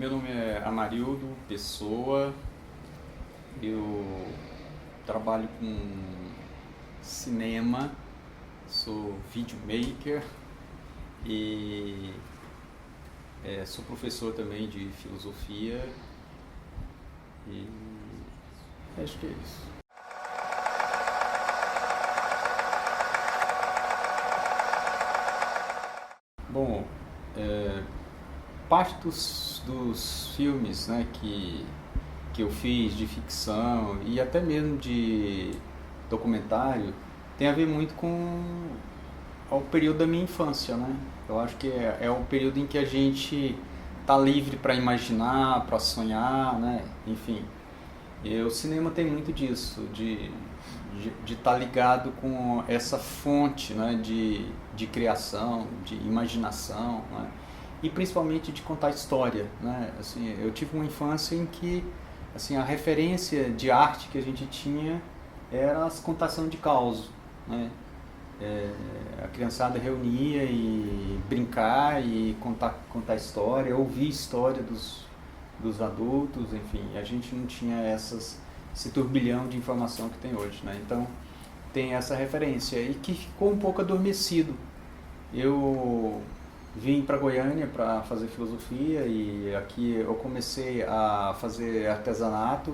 meu nome é Amarildo Pessoa, eu trabalho com cinema, sou videomaker e sou professor também de filosofia e acho que é isso. Bom, parte dos filmes, né, que eu fiz de ficção e até mesmo de documentário tem a ver muito com o período da minha infância, né? Eu acho que é o período em que a gente tá livre para imaginar, para sonhar, né? Enfim, e o cinema tem muito disso, de estar ligado com essa fonte, né, de criação, de imaginação, né, e principalmente de contar história, né? Assim, eu tive uma infância em que assim, a referência de arte que a gente tinha era as contação de causos, né? A criançada reunia e brincar e contar história, ouvir história dos adultos, enfim, a gente não tinha esse turbilhão de informação que tem hoje, né? Então tem essa referência e que ficou um pouco adormecido. Eu vim para Goiânia para fazer filosofia e aqui eu comecei a fazer artesanato.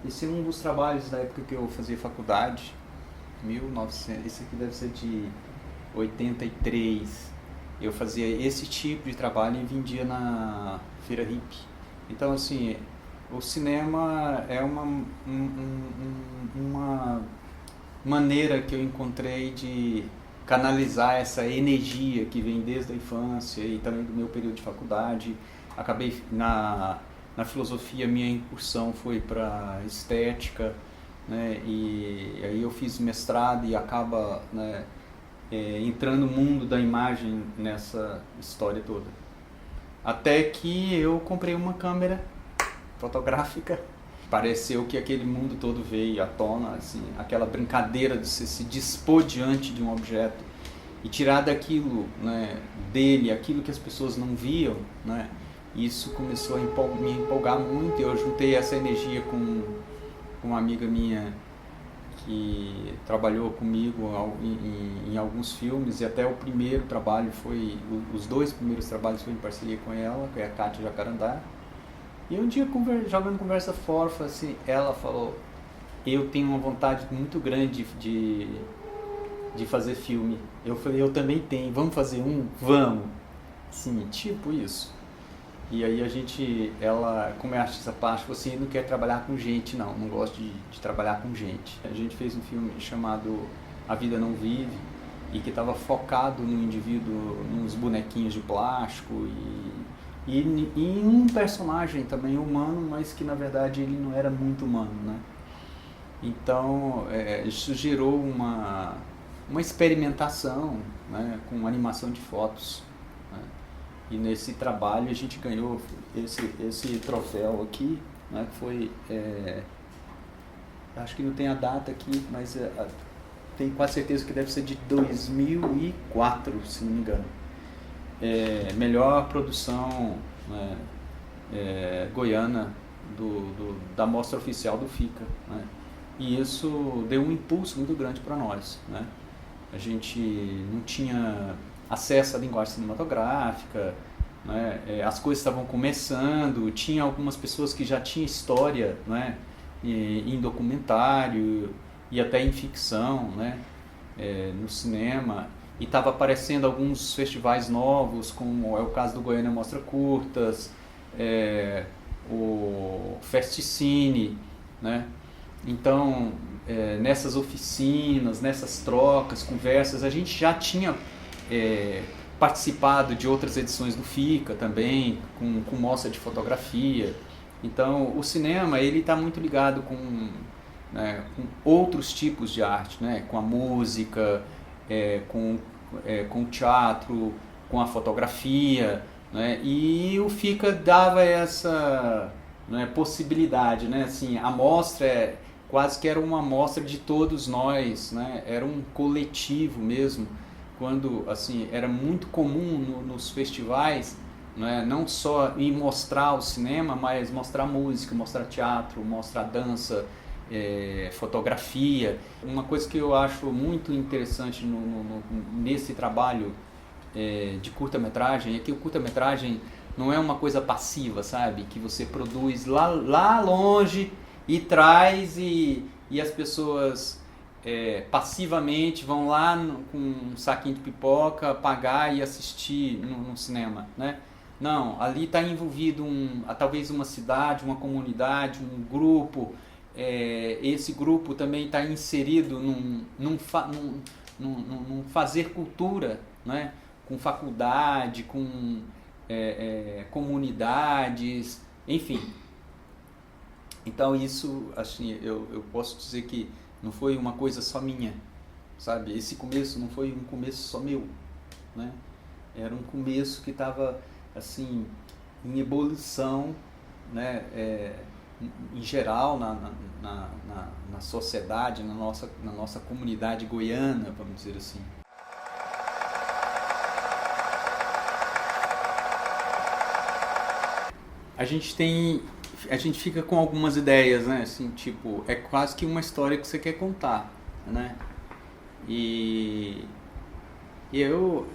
Esse é um dos trabalhos da época que eu fazia faculdade, 1900, esse aqui deve ser de 83. Eu fazia esse tipo de trabalho e vendia na feira hippie. Então, assim, o cinema é uma maneira que eu encontrei de canalizar essa energia que vem desde a infância e também do meu período de faculdade. Acabei na filosofia, minha incursão foi para estética, né? E aí eu fiz mestrado e acaba, né, entrando no mundo da imagem nessa história toda. Até que eu comprei uma câmera fotográfica. Pareceu que aquele mundo todo veio à tona, assim, aquela brincadeira de você se dispor diante de um objeto e tirar daquilo, né, dele, aquilo que as pessoas não viam, né? Isso começou a me empolgar muito e eu juntei essa energia com uma amiga minha que trabalhou comigo em alguns filmes e até o primeiro trabalho foi, os dois primeiros trabalhos foi em parceria com ela, que é a Kátia Jacarandá. E um dia, jogando conversa fora, assim, ela falou, eu tenho uma vontade muito grande de fazer filme. Eu falei, eu também tenho, vamos fazer um? Vamos. Sim, tipo isso. E aí ela, como é artista plástico, assim, não quer trabalhar com gente, não gosta de trabalhar com gente. A gente fez um filme chamado A Vida Não Vive, e que estava focado no indivíduo, nos bonequinhos de plástico e em um personagem também humano, mas que na verdade ele não era muito humano, né? Então isso gerou uma experimentação, né, com animação de fotos, né? E nesse trabalho a gente ganhou esse troféu aqui, né, que foi, acho que não tem a data aqui, mas tenho quase certeza que deve ser de 2004, se não me engano. Melhor produção, né, goiana da mostra oficial do FICA, né? E isso deu um impulso muito grande para nós, né? A gente não tinha acesso à linguagem cinematográfica, né? As coisas estavam começando, tinha algumas pessoas que já tinham história, né, em documentário e até em ficção, né, no cinema. E estava aparecendo alguns festivais novos, como é o caso do Goiânia Mostra Curtas, o Festicine, né? Então, nessas oficinas, nessas trocas, conversas, a gente já tinha participado de outras edições do FICA também, com mostra de fotografia. Então, o cinema ele está muito ligado né, com outros tipos de arte, né? Com a música, com o teatro, com a fotografia, né? E o FICA dava essa, né, possibilidade, né? Assim, a mostra quase que era uma amostra de todos nós, né? Era um coletivo mesmo, quando assim era muito comum nos festivais né? Não só em mostrar o cinema, mas mostrar música, mostrar teatro, mostrar dança, fotografia. Uma coisa que eu acho muito interessante nesse trabalho de curta-metragem é que o curta-metragem não é uma coisa passiva, sabe? Que você produz lá longe e traz e as pessoas passivamente vão lá com um saquinho de pipoca pagar e assistir no cinema, né? Não, ali está envolvido talvez uma cidade, uma comunidade, um grupo. Esse grupo também está inserido num fazer cultura, né? Com faculdade, com comunidades, enfim. Então isso, assim, eu posso dizer que não foi uma coisa só minha, sabe? Esse começo não foi um começo só meu, né? Era um começo que estava, assim, em ebulição, né? Em geral, na sociedade, na nossa comunidade goiana, vamos dizer assim. A gente fica com algumas ideias, né? Assim, tipo, é quase que uma história que você quer contar, né? E eu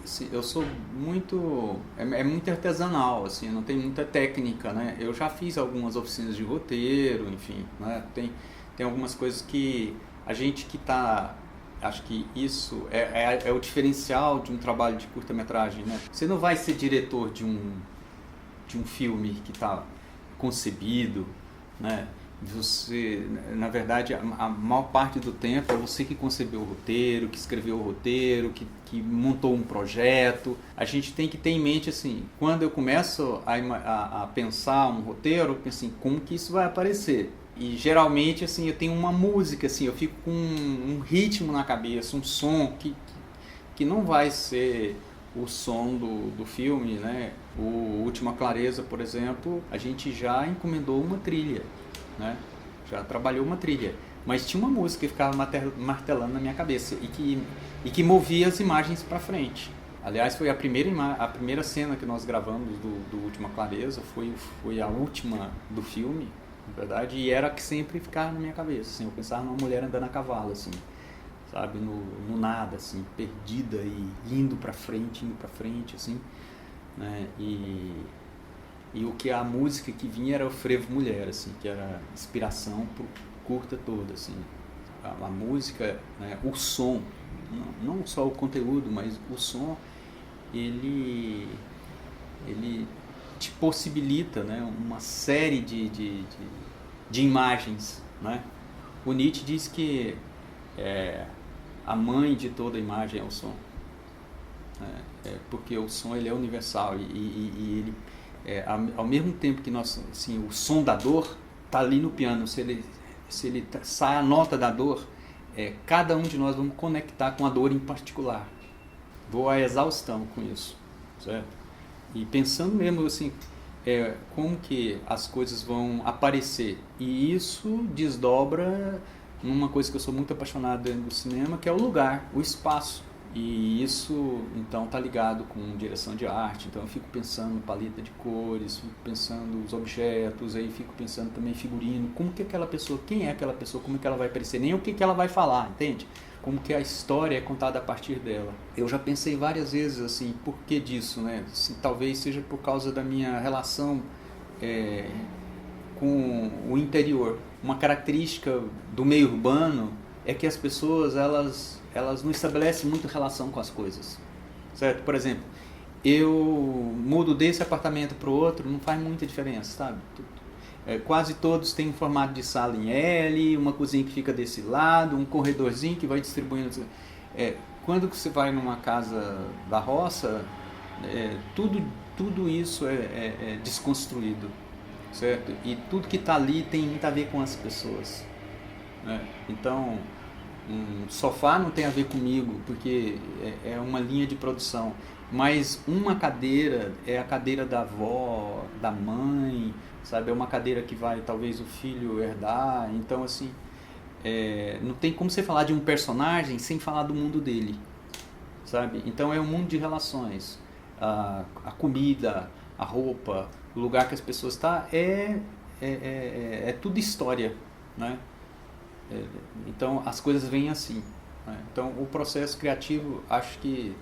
sou muito... É muito artesanal, assim, não tem muita técnica, né? Eu já fiz algumas oficinas de roteiro, enfim, né? Tem algumas coisas que a gente que tá... Acho que isso é o diferencial de um trabalho de curta-metragem, né? Você não vai ser diretor de um filme que está concebido, né? Você, na verdade, a maior parte do tempo é você que concebeu o roteiro, que escreveu o roteiro, que montou um projeto. A gente tem que ter em mente, assim, quando eu começo a pensar um roteiro, eu penso assim, como que isso vai aparecer? E geralmente, assim, eu tenho uma música, assim, eu fico com um ritmo na cabeça, um som que não vai ser o som do filme, né? O Última Clareza, por exemplo, a gente já encomendou uma trilha, né? Já trabalhou uma trilha, mas tinha uma música que ficava martelando na minha cabeça e que movia as imagens para frente. Aliás, foi a primeira cena que nós gravamos do Última Clareza, foi a última do filme, na verdade, e era a que sempre ficava na minha cabeça. Assim, eu pensava numa mulher andando a cavalo, assim, sabe, no nada, assim, perdida e indo para frente, assim, né? E o que a música que vinha era o Frevo Mulher, assim, que era inspiração pro curta toda, assim. A música, né, o som, não só o conteúdo, mas o som, ele te possibilita, né, uma série de imagens, né? O Nietzsche diz que a mãe de toda imagem é o som, porque o som ele é universal e ele ao mesmo tempo que nós, assim, o som da dor está ali no piano, se ele sai a nota da dor, cada um de nós vamos conectar com a dor em particular. Vou à exaustão com isso, certo? E pensando mesmo assim, como que as coisas vão aparecer, e isso desdobra numa coisa que eu sou muito apaixonado dentro do cinema, que é o lugar, o espaço. E isso, então, está ligado com direção de arte. Então, eu fico pensando paleta de cores, fico pensando os objetos, aí fico pensando também figurino. Como que aquela pessoa, quem é aquela pessoa, como que ela vai aparecer, nem o que ela vai falar, entende? Como que a história é contada a partir dela. Eu já pensei várias vezes, assim, por que disso, né? Talvez seja por causa da minha relação com o interior. Uma característica do meio urbano é que as pessoas, elas não estabelecem muito relação com as coisas, certo? Por exemplo, eu mudo desse apartamento para o outro, não faz muita diferença, sabe? Quase todos têm um formato de sala em L, uma cozinha que fica desse lado, um corredorzinho que vai distribuindo. Quando você vai numa casa da roça, tudo isso é desconstruído, certo? E tudo que está ali tem muito a ver com as pessoas, né? Então, um sofá não tem a ver comigo, porque é uma linha de produção, mas uma cadeira é a cadeira da avó, da mãe, sabe? É uma cadeira que vai talvez o filho herdar. Então, assim, não tem como você falar de um personagem sem falar do mundo dele, sabe? Então é um mundo de relações, a comida, a roupa, o lugar que as pessoas estão, é tudo história, né? Então as coisas vêm assim, né? Então o processo criativo acho que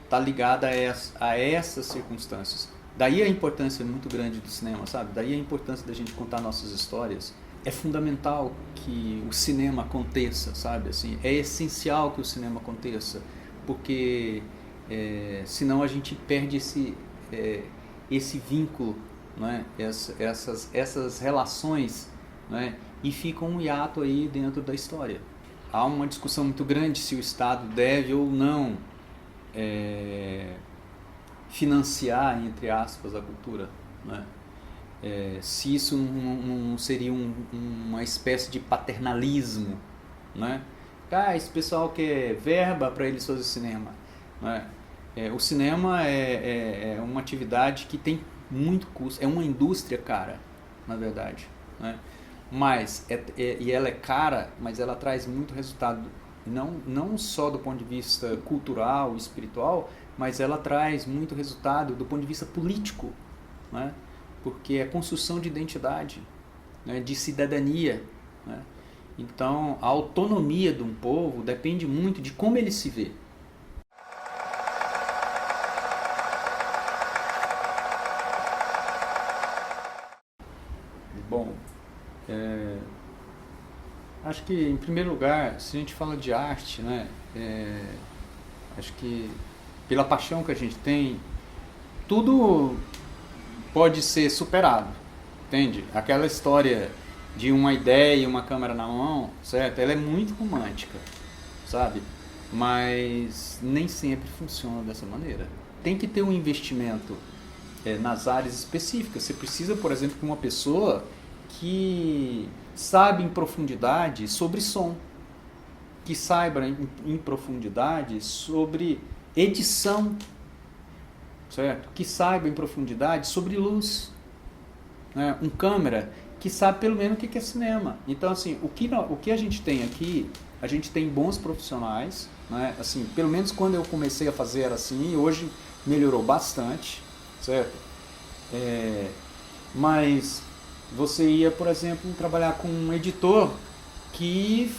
está ligado a essas circunstâncias. Daí a importância muito grande do cinema, sabe? Daí a importância da gente contar nossas histórias. É fundamental que o cinema aconteça, sabe? Assim, é essencial que o cinema aconteça, porque senão a gente perde esse vínculo, né? Essas relações, né? E fica um hiato aí dentro da história. Há uma discussão muito grande se o Estado deve ou não financiar, entre aspas, a cultura, né? Se isso não seria uma espécie de paternalismo, né? Esse pessoal quer verba para eles fazer cinema, né? O cinema é uma atividade que tem muito custo, é uma indústria cara, na verdade, né? Mas e ela é cara, mas ela traz muito resultado, não só do ponto de vista cultural, espiritual, mas ela traz muito resultado do ponto de vista político, né? Porque é construção de identidade, né? De cidadania, né? Então a autonomia de um povo depende muito de como ele se vê. Bom, acho que em primeiro lugar, se a gente fala de arte, né? Acho que pela paixão que a gente tem, tudo pode ser superado, entende? Aquela história de uma ideia e uma câmera na mão, certo? Ela é muito romântica, sabe? Mas nem sempre funciona dessa maneira. Tem que ter um investimento nas áreas específicas. Você precisa, por exemplo, de uma pessoa que sabe em profundidade sobre som, que saiba em profundidade sobre edição, certo? Que saiba em profundidade sobre luz, né? Um câmera que sabe pelo menos o que é cinema. Então, assim, o que a gente tem aqui, a gente tem bons profissionais, né? Assim, pelo menos quando eu comecei a fazer era assim, e hoje melhorou bastante, certo? Mas você ia, por exemplo, trabalhar com um editor que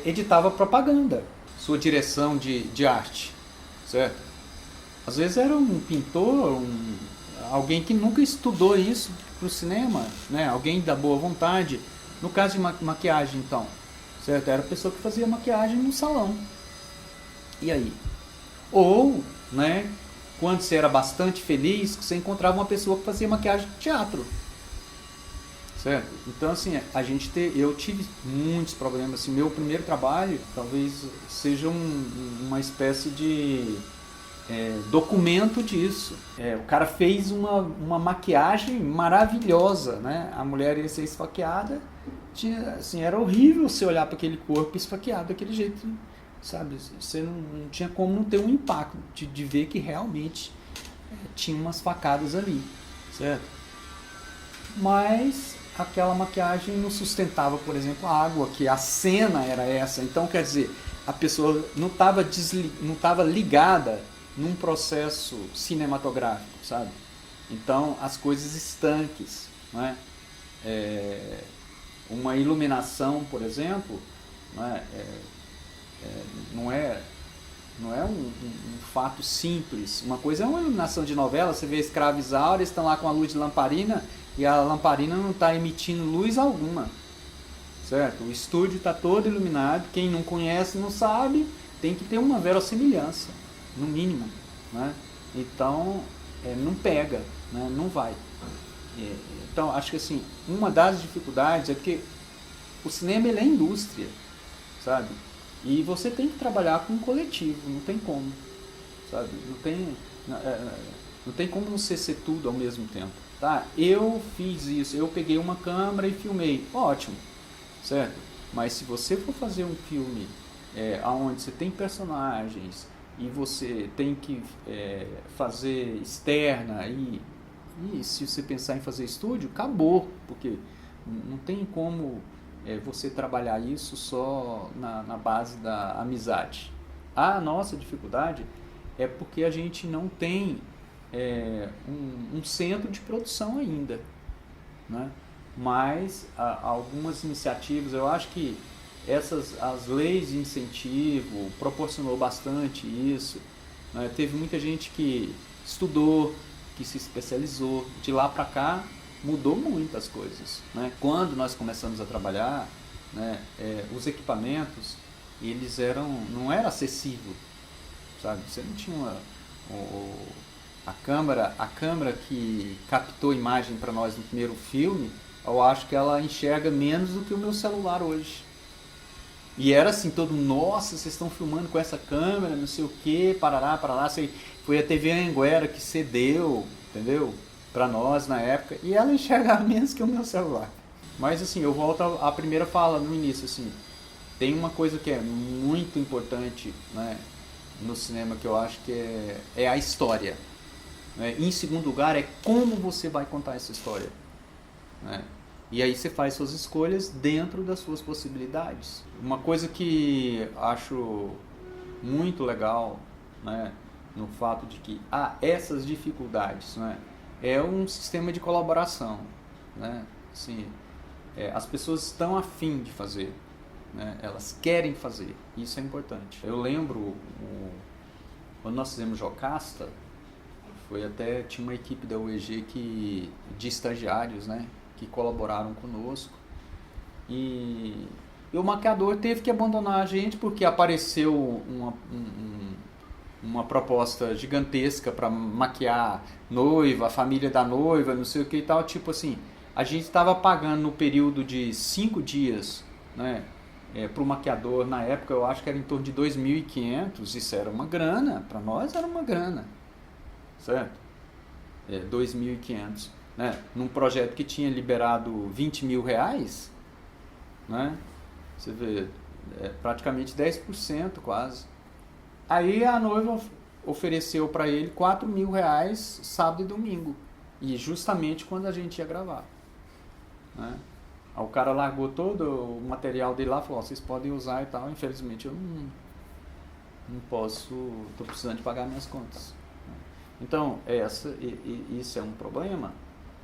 editava propaganda, sua direção de arte, certo? Às vezes era um pintor, alguém que nunca estudou isso para o cinema, né? Alguém da boa vontade. No caso de maquiagem, então, certo? Era a pessoa que fazia maquiagem no salão. E aí? Ou, né, quando você era bastante feliz, você encontrava uma pessoa que fazia maquiagem de teatro, certo? Então, assim, eu tive muitos problemas. Assim, meu primeiro trabalho talvez seja uma espécie de documento disso. O cara fez uma maquiagem maravilhosa, né? A mulher ia ser esfaqueada, assim, era horrível você olhar para aquele corpo esfaqueado daquele jeito, sabe? Você não tinha como não ter um impacto de ver que realmente tinha umas facadas ali, certo? Mas aquela maquiagem não sustentava, por exemplo, a água, que a cena era essa. Então, quer dizer, a pessoa não estava ligada num processo cinematográfico, sabe? Então, as coisas estanques, né? Uma iluminação, por exemplo, né? Não é um fato simples. Uma coisa é uma iluminação de novela, você vê escravos áureos, estão lá com a luz de lamparina e a lamparina não está emitindo luz alguma, certo? O estúdio está todo iluminado, quem não conhece, não sabe, tem que ter uma verossimilhança, no mínimo, né? Então, não pega, né? Não vai. Então, acho que assim, uma das dificuldades é porque o cinema ele é indústria, sabe? E você tem que trabalhar com um coletivo, não tem como, sabe? Não tem como você ser tudo ao mesmo tempo, tá? Eu fiz isso, eu peguei uma câmera e filmei, ótimo, certo? Mas se você for fazer um filme onde você tem personagens e você tem que fazer externa e se você pensar em fazer estúdio, acabou, porque não tem como você trabalhar isso só na base da amizade. A nossa dificuldade é porque a gente não tem um centro de produção ainda, né? Mas algumas iniciativas, eu acho que as leis de incentivo proporcionou bastante isso, né? Teve muita gente que estudou, que se especializou, de lá para cá mudou muitas coisas, né? Quando nós começamos a trabalhar, né, os equipamentos eles não era acessível, sabe? Você não tinha a câmera que captou imagem para nós no primeiro filme. Eu acho que ela enxerga menos do que o meu celular hoje. E era assim, nossa, vocês estão filmando com essa câmera, não sei o que, parará, parará. Foi a TV Anhanguera que cedeu, entendeu? Pra nós na época. E ela enxergava menos que o meu celular. Mas assim, eu volto à primeira fala no início, assim. Tem uma coisa que é muito importante, né, no cinema, que eu acho que é a história. Né? Em segundo lugar, é como você vai contar essa história. Né? E aí você faz suas escolhas dentro das suas possibilidades. Uma coisa que acho muito legal, né, no fato de que há essas dificuldades, né, é um sistema de colaboração. Né? Assim, as pessoas estão afim de fazer, né? Elas querem fazer, isso é importante. Eu lembro, quando nós fizemos Jocasta, tinha uma equipe da UEG de estagiários, né, que colaboraram conosco, e o maquiador teve que abandonar a gente porque apareceu uma proposta gigantesca para maquiar noiva, a família da noiva, não sei o que e tal, tipo assim, a gente estava pagando no período de 5 dias, né, para o maquiador, na época eu acho que era em torno de 2.500, isso era uma grana, para nós era uma grana, certo? 2.500, né? Num projeto que tinha liberado 20 mil reais, né? Você vê, praticamente 10% quase. Aí a noiva ofereceu para ele 4 mil reais sábado e domingo, e justamente quando a gente ia gravar, né? Aí o cara largou todo o material dele lá e falou, vocês podem usar e tal, infelizmente eu não posso, estou precisando de pagar minhas contas. Então, isso é um problema,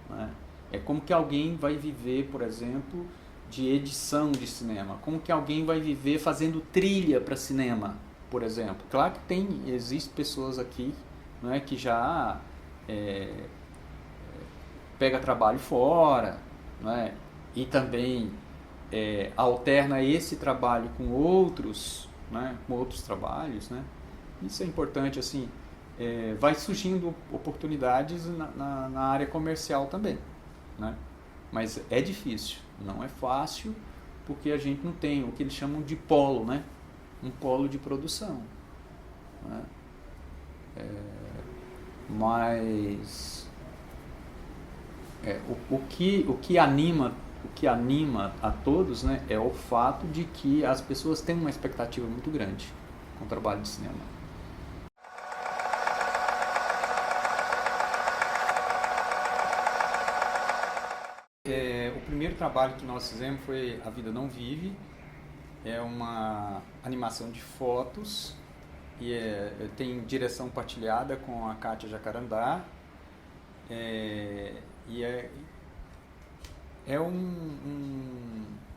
né? É como que alguém vai viver, por exemplo, de edição de cinema, como que alguém vai viver fazendo trilha para cinema, por exemplo. Claro que existem pessoas aqui, né, que já pega trabalho fora, né, e também alterna esse trabalho com outros, né, com outros trabalhos, né. Isso é importante, assim, vai surgindo oportunidades na área comercial também, né, mas é difícil, não é fácil, porque a gente não tem o que eles chamam de polo, né, um polo de produção, né. Mas o que anima a todos, né, é o fato de que as pessoas têm uma expectativa muito grande com o trabalho de cinema. O primeiro trabalho que nós fizemos foi A Vida Não Vive. É uma animação de fotos e tem direção partilhada com a Kátia Jacarandá.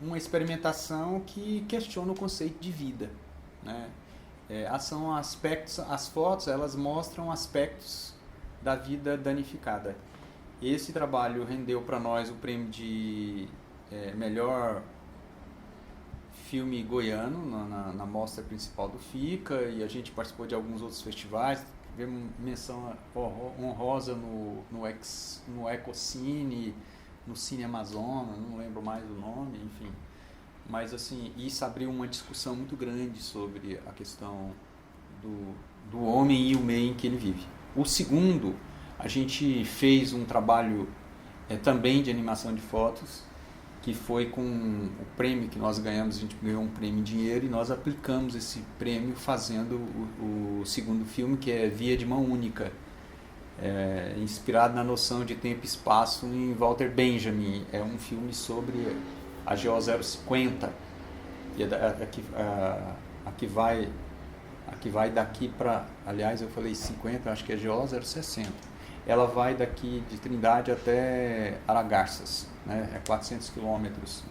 Uma experimentação que questiona o conceito de vida, né? São aspectos, as fotos elas mostram aspectos da vida danificada. Esse trabalho rendeu para nós o prêmio de melhor filme goiano na mostra principal do FICA, e a gente participou de alguns outros festivais. Tivemos menção honrosa no Ecocine, no Cine Amazonas, não lembro mais o nome, enfim. Mas assim, isso abriu uma discussão muito grande sobre a questão do homem e o meio em que ele vive. O segundo, a gente fez um trabalho também de animação de fotos, que foi com o prêmio que nós ganhamos. A gente ganhou um prêmio em dinheiro e nós aplicamos esse prêmio fazendo o segundo filme, que é Via de Mão Única, inspirado na noção de tempo e espaço em Walter Benjamin. É um filme sobre a GO 050, e a que vai daqui para, aliás, eu falei 50, acho que é GO 060. ela vai daqui de Trindade até Aragarças, né? É 400 quilômetros.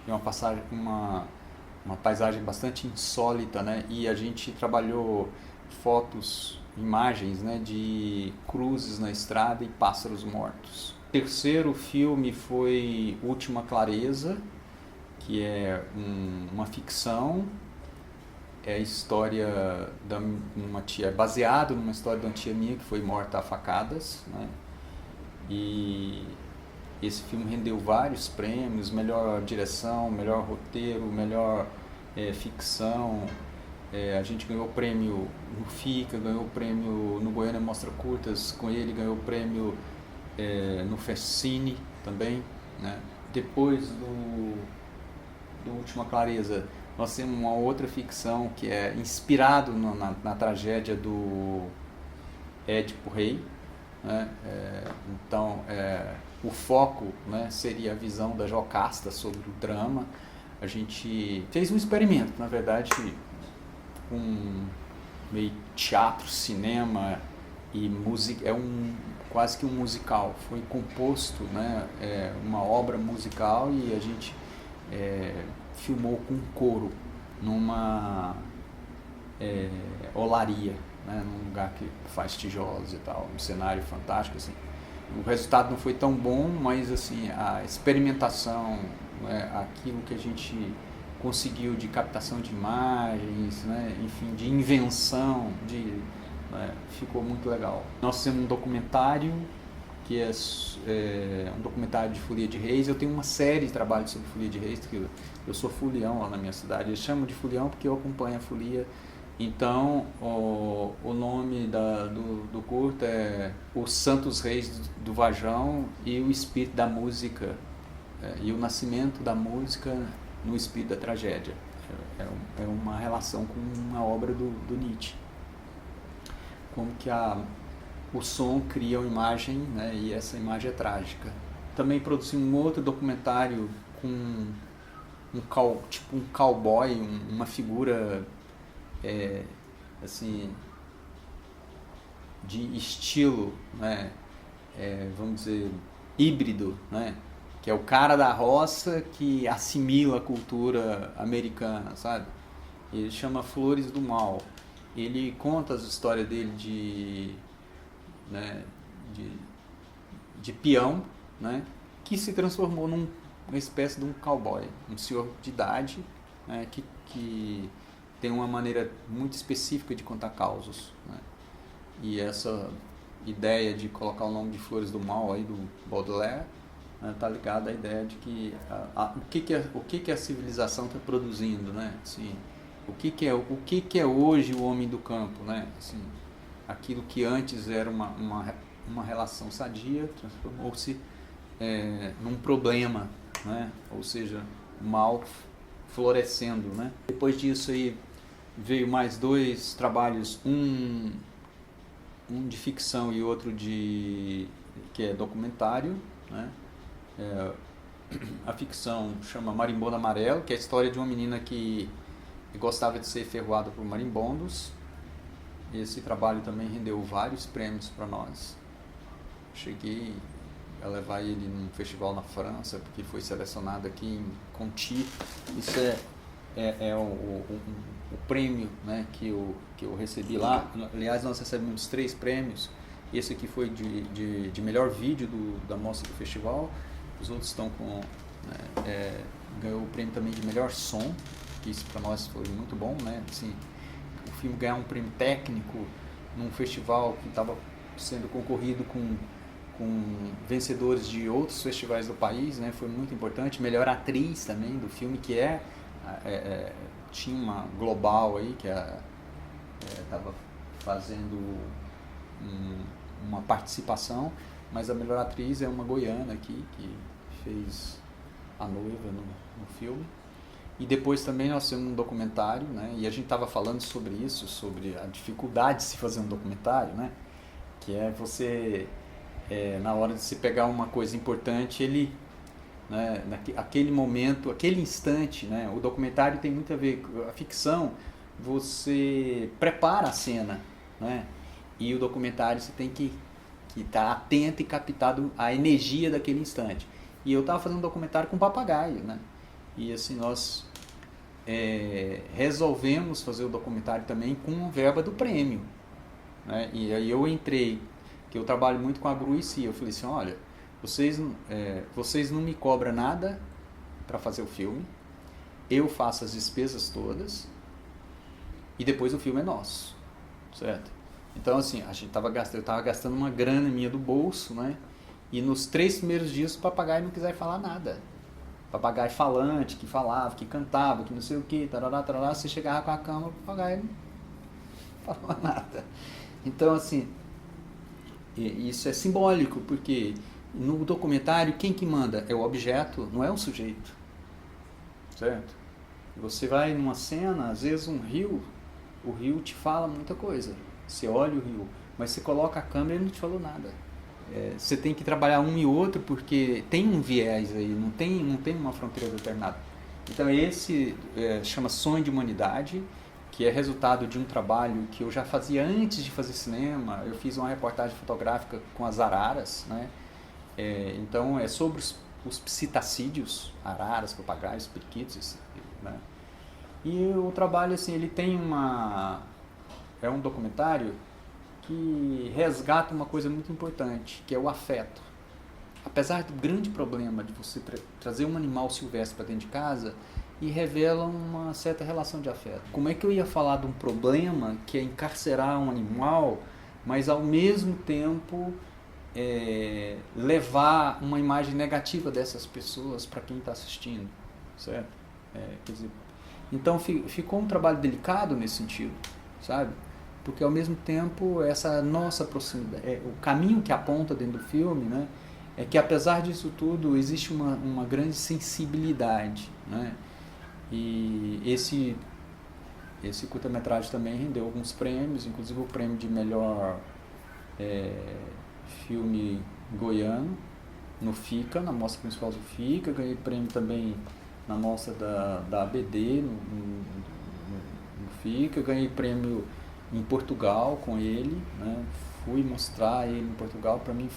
É uma passagem, uma paisagem bastante insólita, né? E a gente trabalhou fotos, imagens, né, de cruzes na estrada e pássaros mortos. O terceiro filme foi Última Clareza, que é uma ficção, é a história da uma tia, baseado numa história de uma tia minha que foi morta a facadas, né? E esse filme rendeu vários prêmios, melhor direção, melhor roteiro, melhor ficção. A gente ganhou o prêmio no FICA, ganhou o prêmio no Goiânia Mostra Curtas com ele, ganhou o prêmio no Festcine também, né? Depois do Última Clareza, nós temos uma outra ficção que é inspirado na tragédia do Édipo Rei, né? Então, o foco, né, seria a visão da Jocasta sobre o drama. A gente fez um experimento, na verdade, com meio teatro, cinema e música, quase que um musical. Foi composto, né, uma obra musical, e a gente filmou com coro numa olaria, né, num lugar que faz tijolos e tal, um cenário fantástico, assim. O resultado não foi tão bom, mas assim, a experimentação, né, aquilo que a gente conseguiu de captação de imagens, né, enfim, de invenção, ficou muito legal. Nós temos um documentário, que é um documentário de Folia de Reis. Eu tenho uma série de trabalhos sobre Folia de Reis, que eu sou folião lá na minha cidade. Eles chamam de folião porque eu acompanho a folia. Então, o nome do curta é Os Santos Reis do Vajão e o Espírito da Música, e o Nascimento da Música no Espírito da Tragédia. É uma relação com uma obra do Nietzsche. Como que o som cria uma imagem, né, e essa imagem é trágica. Também produzi um outro documentário com tipo um cowboy, uma figura assim, de estilo, né, vamos dizer, híbrido, né, que é o cara da roça que assimila a cultura americana, sabe? Ele chama Flores do Mal. Ele conta as histórias dele de peão, né, que se transformou numa espécie de um cowboy, um senhor de idade, né, que tem uma maneira muito específica de contar causos, né? E essa ideia de colocar o nome de Flores do Mal aí do Baudelaire, né, tá ligada à ideia de que o que a civilização está produzindo, né? Assim, o que é hoje o homem do campo, né? Assim, aquilo que antes era uma relação sadia transformou-se num problema, né? Ou seja, mal florescendo, né? Depois disso aí veio mais dois trabalhos, um de ficção e outro que é documentário, né? A ficção chama Marimbondo Amarelo, que é a história de uma menina que gostava de ser ferroada por marimbondos. Esse trabalho também rendeu vários prêmios para nós. Cheguei a levar ele num festival na França, porque foi selecionado aqui em Conti. Isso é o prêmio, né, que eu recebi lá. Aliás, nós recebemos 3 prêmios. Esse aqui foi de melhor vídeo da mostra do festival. Os outros estão com... ganhou o prêmio também de melhor som, que isso para nós foi muito bom, né? Assim, o filme ganhar um prêmio técnico num festival que estava sendo concorrido com vencedores de outros festivais do país, né? Foi muito importante. Melhor atriz também do filme, que tinha uma global aí que estava fazendo uma participação, mas a melhor atriz é uma goiana aqui que fez a noiva no filme. E depois também nós temos um documentário, né? E a gente estava falando sobre isso, sobre a dificuldade de se fazer um documentário, né? Que é você, na hora de se pegar uma coisa importante, ele, né, aquele momento, aquele instante, né? O documentário tem muito a ver com a ficção, você prepara a cena, né? E o documentário você tem que que está atento e captado a energia daquele instante. E eu estava fazendo um documentário com um papagaio, né? E assim, nós resolvemos fazer o documentário também com verba do prêmio, né? E aí eu entrei, que eu trabalho muito com a Gruici, eu falei assim, olha, vocês não me cobram nada para fazer o filme, eu faço as despesas todas e depois o filme é nosso, certo? Então assim, eu estava gastando uma grana minha do bolso, né? E nos 3 primeiros dias o papagaio não quiser falar nada. Papagaio falante, que falava, que cantava, que não sei o que, tarará, tarará, você chegava com a câmera, o papagaio não falava nada. Então assim, isso é simbólico, porque no documentário quem que manda é o objeto, não é o sujeito, certo? Você vai numa cena, às vezes o rio te fala muita coisa, você olha o rio, mas você coloca a câmera e ele não te falou nada. Você tem que trabalhar um e outro porque tem um viés aí, não tem uma fronteira determinada. Então esse chama Sonho de Humanidade, que é resultado de um trabalho que eu já fazia antes de fazer cinema. Eu fiz uma reportagem fotográfica com as araras, né? Então é sobre os psitacídeos, araras, papagaios, periquitos, né? E o trabalho, assim, ele tem é um documentário que resgata uma coisa muito importante, que é o afeto. Apesar do grande problema de você trazer um animal silvestre para dentro de casa, e revela uma certa relação de afeto. Como é que eu ia falar de um problema que é encarcerar um animal, mas ao mesmo tempo levar uma imagem negativa dessas pessoas para quem está assistindo, certo? Quer dizer, então ficou um trabalho delicado nesse sentido, sabe? Porque ao mesmo tempo essa nossa proximidade, o caminho que aponta dentro do filme, né, é que apesar disso tudo existe uma grande sensibilidade, né? E esse curta-metragem também rendeu alguns prêmios, inclusive o prêmio de melhor filme goiano no FICA, na mostra principal do FICA. Ganhei prêmio também na mostra da ABD no FICA. Ganhei prêmio em Portugal com ele, né? Fui mostrar ele em Portugal. Para mim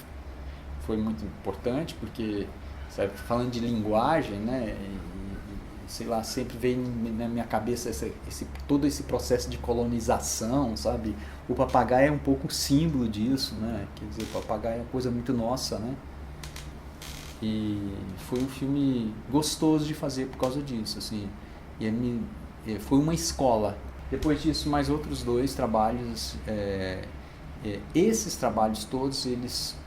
foi muito importante porque, sabe, falando de linguagem, né, sei lá, sempre vem na minha cabeça todo esse processo de colonização, sabe? O papagaio é um pouco um símbolo disso, né? Quer dizer, o papagaio é uma coisa muito nossa, né? E foi um filme gostoso de fazer por causa disso, assim. Foi uma escola. Depois disso, mais outros 2 trabalhos. Esses trabalhos todos,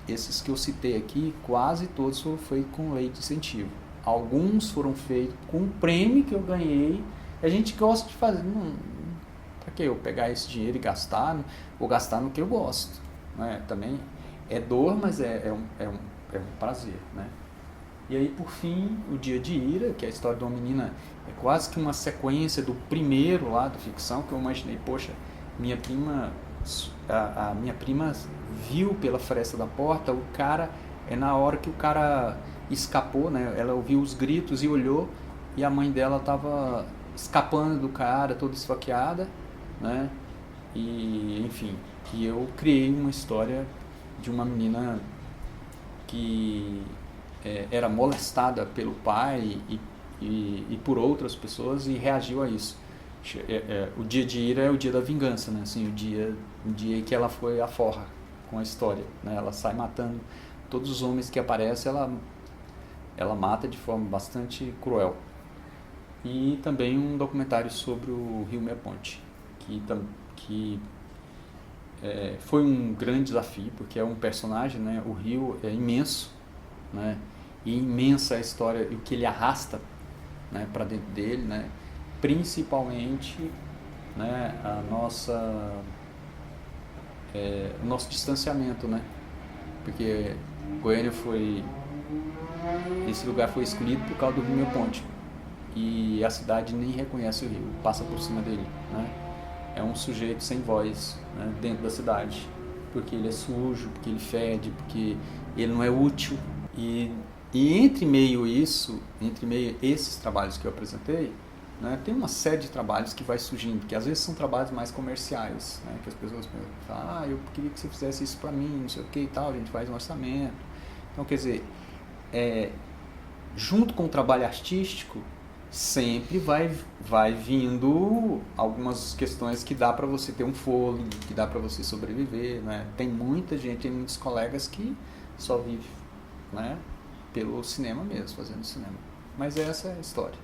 esses que eu citei aqui, quase todos foram feitos com lei de incentivo. Alguns foram feitos com um prêmio que eu ganhei. A gente gosta de fazer. Para que eu pegar esse dinheiro e gastar? Vou gastar no que eu gosto, né? Também é dor, mas é um prazer, né? E aí, por fim, O Dia de Ira, que é a história de uma menina, é quase que uma sequência do primeiro lá da ficção, que eu imaginei, poxa, a minha prima viu pela fresta da porta o cara, na hora que o cara escapou, né? Ela ouviu os gritos e olhou, e a mãe dela estava escapando do cara, toda esfaqueada, né? E, enfim, e eu criei uma história de uma menina que era molestada pelo pai e por outras pessoas e reagiu a isso. O Dia de Ira é o dia da vingança, né? Assim, o dia em que ela foi à forra com a história, né? Ela sai matando todos os homens que aparecem, ela mata de forma bastante cruel. E também um documentário sobre o Rio Meia-Ponte, que foi um grande desafio, porque é um personagem, né? O rio é imenso, né? E imensa a história e o que ele arrasta, né, para dentro dele, né? Principalmente, né, o nosso distanciamento, né? Porque Goiânia esse lugar foi escolhido por causa do Rio Meia-Ponte, e a cidade nem reconhece o rio, passa por cima dele, né? É um sujeito sem voz, né, dentro da cidade, porque ele é sujo, porque ele fede, porque ele não é útil. E entre meio esses trabalhos que eu apresentei, né? Tem uma série de trabalhos que vai surgindo, que às vezes são trabalhos mais comerciais, né? Que as pessoas falam, eu queria que você fizesse isso para mim, não sei o que e tal, a gente faz um orçamento. Então, quer dizer, junto com o trabalho artístico, sempre vai vindo algumas questões que dá para você ter um fôlego, que dá para você sobreviver, né? Tem muita gente, tem muitos colegas que só vivem, né, pelo cinema mesmo, fazendo cinema. Mas essa é a história.